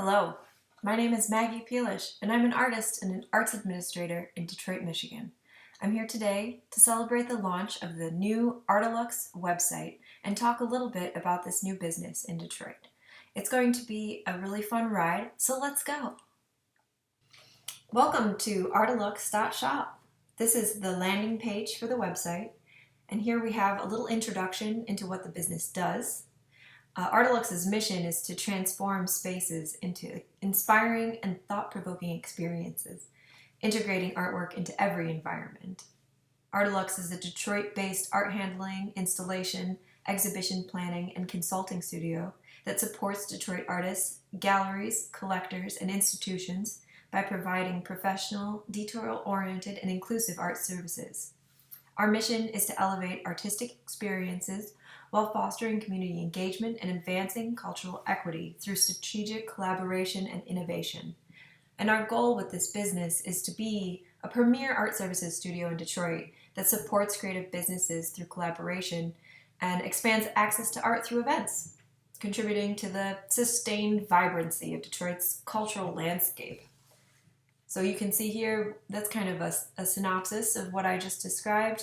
Hello, my name is Maggie and I'm an artist and an arts administrator in Detroit, Michigan. I'm here today to celebrate the launch of the new ARTELUXE website and talk a little bit about this new business in Detroit. It's going to be a really fun ride, so let's go. Welcome to artelux.shop. This is the landing page for the website, and here we have a little introduction into what the business does. ARTELUXE's mission is to transform spaces into inspiring and thought-provoking experiences, integrating artwork into every environment. ARTELUXE is a Detroit-based art handling, installation, exhibition planning, and consulting studio that supports Detroit artists, galleries, collectors, and institutions by providing professional, detail-oriented, and inclusive art services. Our mission is to elevate artistic experiences while fostering community engagement and advancing cultural equity through strategic collaboration and innovation. And our goal with this business is to be a premier art services studio in Detroit that supports creative businesses through collaboration and expands access to art through events, contributing to the sustained vibrancy of Detroit's cultural landscape. So you can see here, that's kind of a synopsis of what I just described.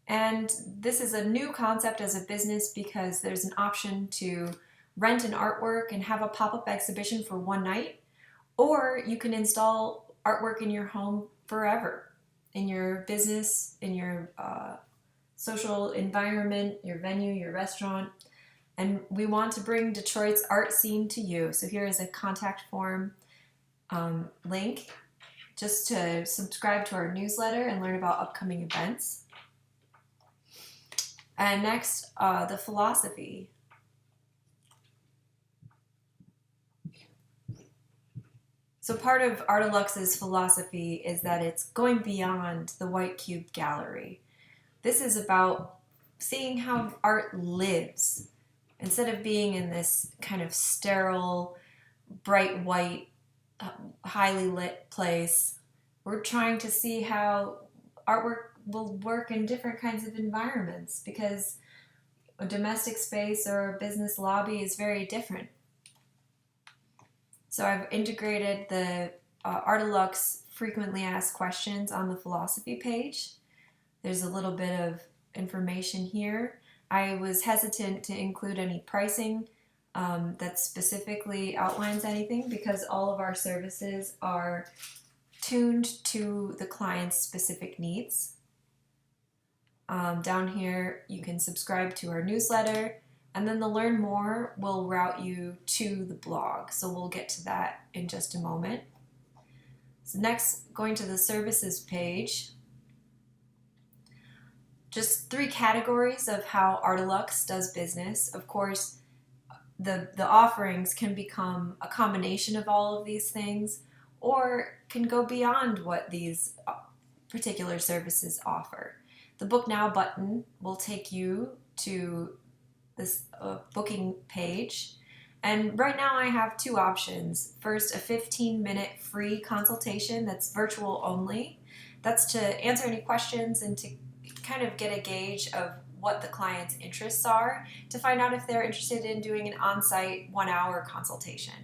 And this is a new concept as a business because there's an option to rent an artwork and have a pop-up exhibition for one night, or you can install artwork in your home forever, in your business, in your social environment, your venue, your restaurant. And we want to bring Detroit's art scene to you. So here is a contact form link just to subscribe to our newsletter and learn about upcoming events. And next, the philosophy. So part of ARTELUXE's philosophy is that it's going beyond the white cube gallery. This is about seeing how art lives. Instead of being in this kind of sterile, bright white, highly lit place, we're trying to see how artwork will work in different kinds of environments because a domestic space or a business lobby is very different. So I've integrated the ARTELUXE frequently asked questions on the philosophy page. There's a little bit of information here. I was hesitant to include any pricing that specifically outlines anything because all of our services are tuned to the client's specific needs. Down here you can subscribe to our newsletter, and then the learn more will route you to the blog. So we'll get to that in just a moment. So next, going to the services page, just 3 categories of how ARTELUXE does business. Of course, the offerings can become a combination of all of these things or can go beyond what these particular services offer. The Book Now button will take you to this booking page. And right now I have 2 options. First, a 15-minute free consultation that's virtual only. That's to answer any questions and to kind of get a gauge of what the client's interests are, to find out if they're interested in doing an on-site 1-hour consultation.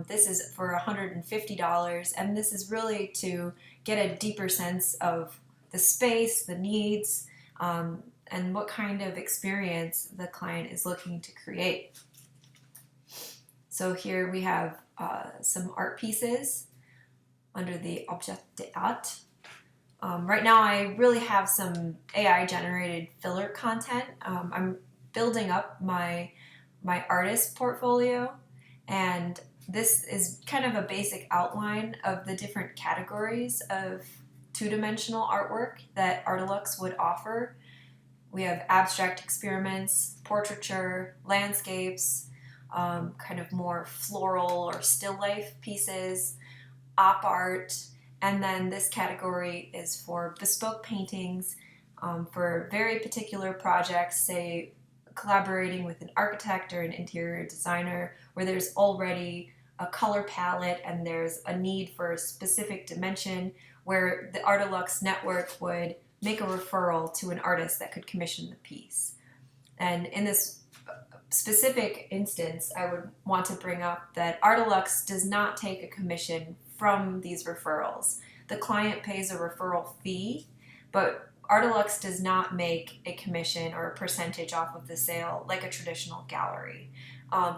This is for $150, and this is really to get a deeper sense of the space, the needs, and what kind of experience the client is looking to create. So here we have some art pieces under the Object d'Art. Right now I really have some AI generated filler content. I'm building up my artist portfolio, and this is kind of a basic outline of the different categories of 2-dimensional artwork that ARTELUXE would offer. We have abstract experiments, portraiture, landscapes, kind of more floral or still life pieces, op art, and then this category is for bespoke paintings for very particular projects, say collaborating with an architect or an interior designer where there's already a color palette and there's a need for a specific dimension, where the ARTELUXE network would make a referral to an artist that could commission the piece. And in this specific instance, I would want to bring up that ARTELUXE does not take a commission from these referrals. The client pays a referral fee, but ARTELUXE does not make a commission or a percentage off of the sale like a traditional gallery.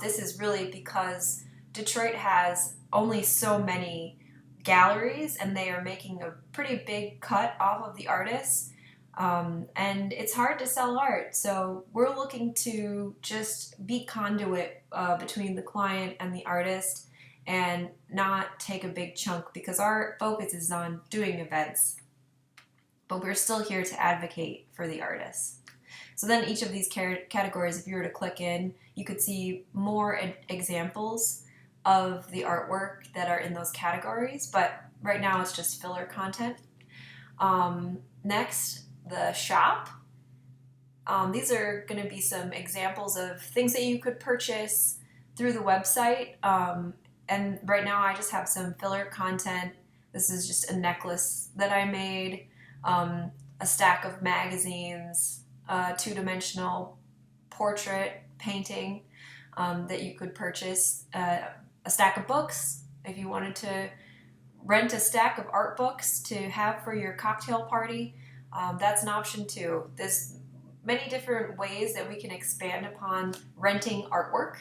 This is really because Detroit has only so many galleries and they are making a pretty big cut off of the artists. And it's hard to sell art, so we're looking to just be conduit between the client and the artist and not take a big chunk because our focus is on doing events, but we're still here to advocate for the artists. So then each of these categories, if you were to click in, you could see more examples of the artwork that are in those categories, but right now it's just filler content. Next, the shop. These are going to be some examples of things that you could purchase through the website. And right now I just have some filler content. This is just a necklace that I made, a stack of magazines, a two-dimensional portrait painting that you could purchase, a stack of books if you wanted to rent a stack of art books to have for your cocktail party. That's an option too. There's many different ways that we can expand upon renting artwork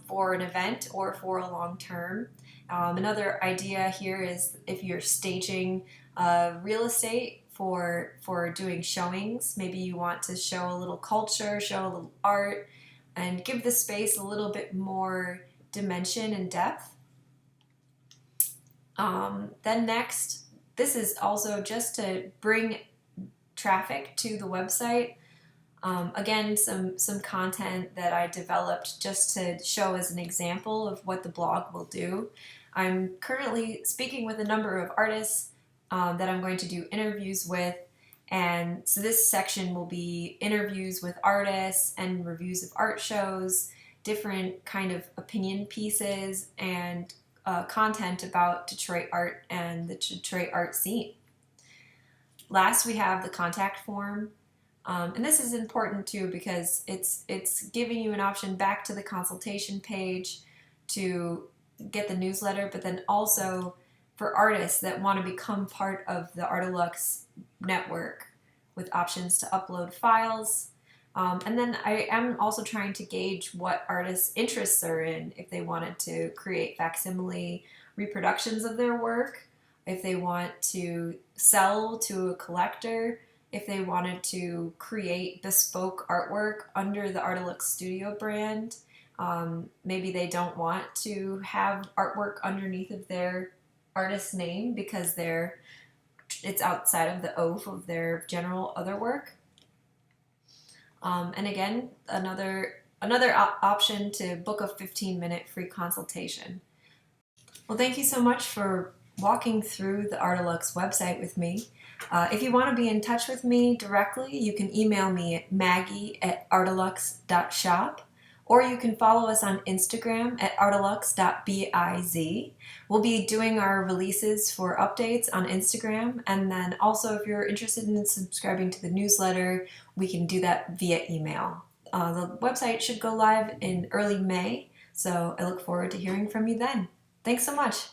for an event or for a long term. Another idea here is if you're staging real estate for doing showings, maybe you want to show a little culture, show a little art, and give the space a little bit more dimension and depth. Then next, this is also just to bring traffic to the website. Again, some content that I developed just to show as an example of what the blog will do. I'm currently speaking with a number of artists that I'm going to do interviews with, and so this section will be interviews with artists and reviews of art shows, different kind of opinion pieces, and content about Detroit art and the Detroit art scene. Last, we have the contact form. And this is important too because it's giving you an option back to the consultation page to get the newsletter, but then also for artists that want to become part of the ARTELUXE network with options to upload files. And then I am also trying to gauge what artists' interests are in, if they wanted to create facsimile reproductions of their work, if they want to sell to a collector, if they wanted to create bespoke artwork under the ARTELUXE Studio brand. Maybe they don't want to have artwork underneath of their artist name because it's outside of the oath of their general other work. And again, another option to book a 15-minute free consultation. Well, thank you so much for walking through the ARTELUXE website with me. If you want to be in touch with me directly, you can email me at maggie@artelux.shop, or you can follow us on Instagram at artelux.biz. We'll be doing our releases for updates on Instagram, and then also if you're interested in subscribing to the newsletter, we can do that via email. The website should go live in early May, so I look forward to hearing from you then. Thanks so much.